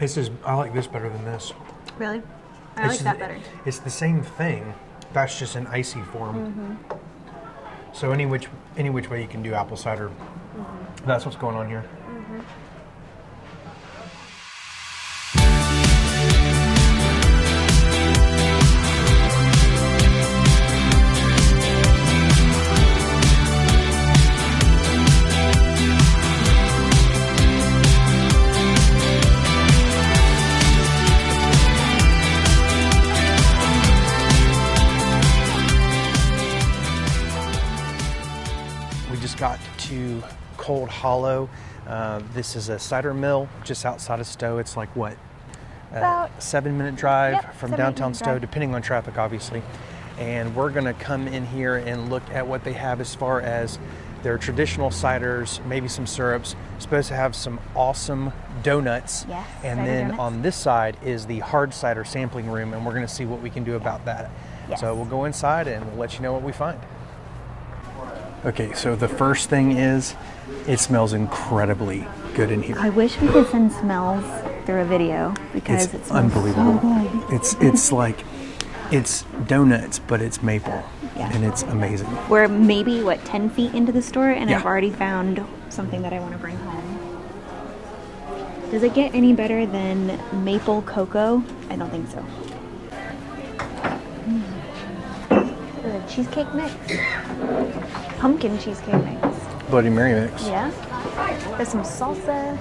I like this better than this. Really? I like that better. It's the same thing. That's just an icy form. So any which way you can do apple cider. That's what's going on here. Got to Cold Hollow. This is a cider mill just outside of Stowe. It's like what? About 7-minute drive from downtown Stowe, depending on traffic, obviously. And we're going to come in here and look at what they have as far as their traditional ciders, maybe some syrups. Supposed to have some awesome donuts. Yes, and then on this side is the hard cider sampling room, and we're going to see what we can do about that. Yes. So we'll go inside and we'll let you know what we find. Okay, so the first thing is, it smells incredibly good in here. I wish we could send smells through a video because it smells unbelievable. So good. It's like, it's donuts, but it's maple, and it's amazing. We're maybe, 10 feet into the store, and I've already found something that I want to bring home. Does it get any better than maple cocoa? I don't think so. The cheesecake mix. Pumpkin cheesecake mix. Bloody Mary mix. Yeah. There's some salsa.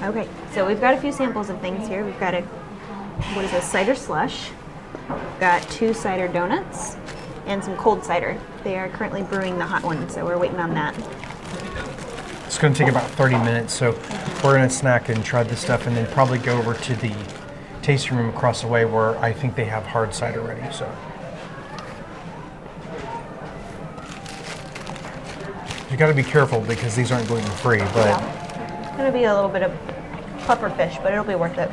Okay, so we've got a few samples of things here. We've got a cider slush. We've got 2 cider donuts and some cold cider. They are currently brewing the hot one, so we're waiting on that. It's going to take about 30 minutes, so we're going to snack and try this stuff and then probably go over to the tasting room across the way where I think they have hard cider ready. So you got to be careful because these aren't gluten free, but it's going to be a little bit of puffer fish, but it'll be worth it.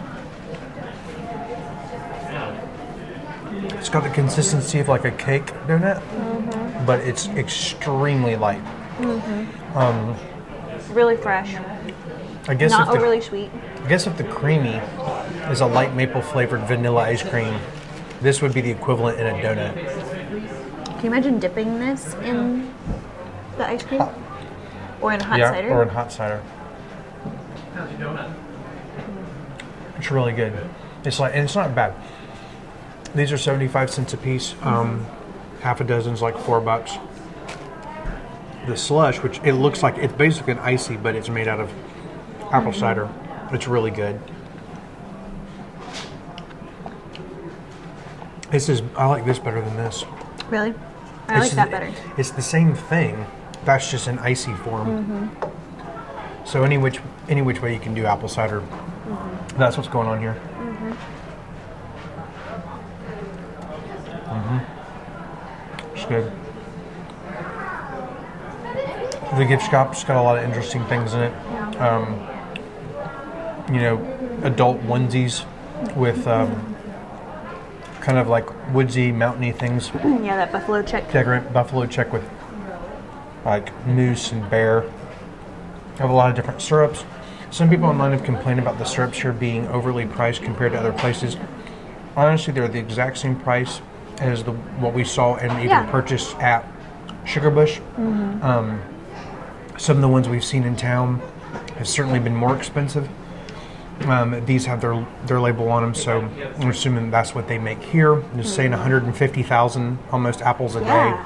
It's got the consistency of like a cake donut, but it's extremely light. Really fresh. I guess not overly sweet. I guess if the creamy is a light maple flavored vanilla ice cream, this would be the equivalent in a donut. Can you imagine dipping this in the ice cream? Or in hot cider? Yeah, or in hot cider. It's really good. It's like, and it's not bad. These are 75 cents a piece. Half a dozen's like $4. The slush, which it looks like it's basically an icy, but it's made out of apple cider. It's really good. I like this better than this. Really? I like that better. It's the same thing. That's just an icy form. So any which way you can do apple cider. That's what's going on here. It's good. The gift shop's got a lot of interesting things in it. You know, adult onesies with kind of like woodsy, mountainy things. Yeah, that buffalo check. Decorate buffalo check with like moose and bear. Have a lot of different syrups. Some people online have complained about the syrups here being overly priced compared to other places. Honestly, they're the exact same price as what we saw and even purchased at Sugar Bush. Some of the ones we've seen in town have certainly been more expensive. These have their label on them, so I'm assuming that's what they make here. Just saying 150,000 almost apples a day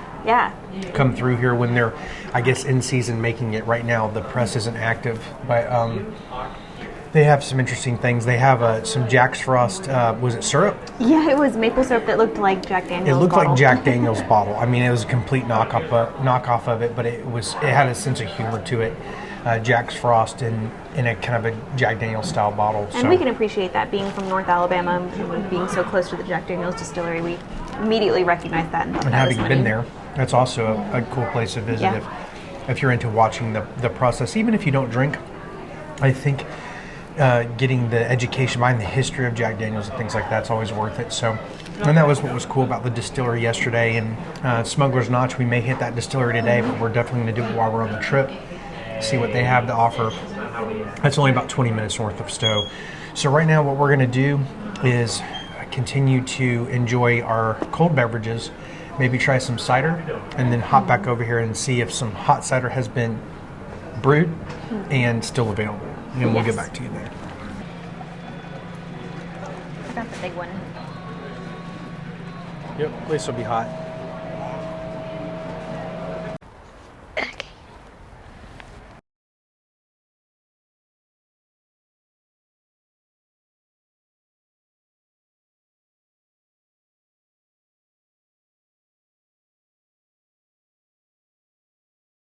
come through here when they're, I guess, in season making it. Right now the press isn't active, but they have some interesting things. They have some Jack's Frost, was it syrup? Yeah, it was maple syrup that looked like Jack Daniel's It looked bottle. like Jack Daniel's bottle. I mean, it was a complete knockoff of it, but it had a sense of humor to it. Jack's Frost in a kind of a Jack Daniel's style bottle. And we can appreciate that, being from North Alabama, being so close to the Jack Daniel's distillery. We immediately recognize that. And having been there, that's also a cool place to visit if you're into watching the process. Even if you don't drink, I think getting the education behind the history of Jack Daniel's and things like that's always worth it. So, and that was what was cool about the distillery yesterday. And Smuggler's Notch, we may hit that distillery today, but we're definitely going to do it while we're on the trip. see what they have to offer. That's only about 20 minutes north of Stowe. So right now what we're going to do is continue to enjoy our cold beverages, maybe try some cider, and then hop back over here and see if some hot cider has been brewed and still available. And we'll get back to you then. I got the big one. Yep, at least it'll be hot.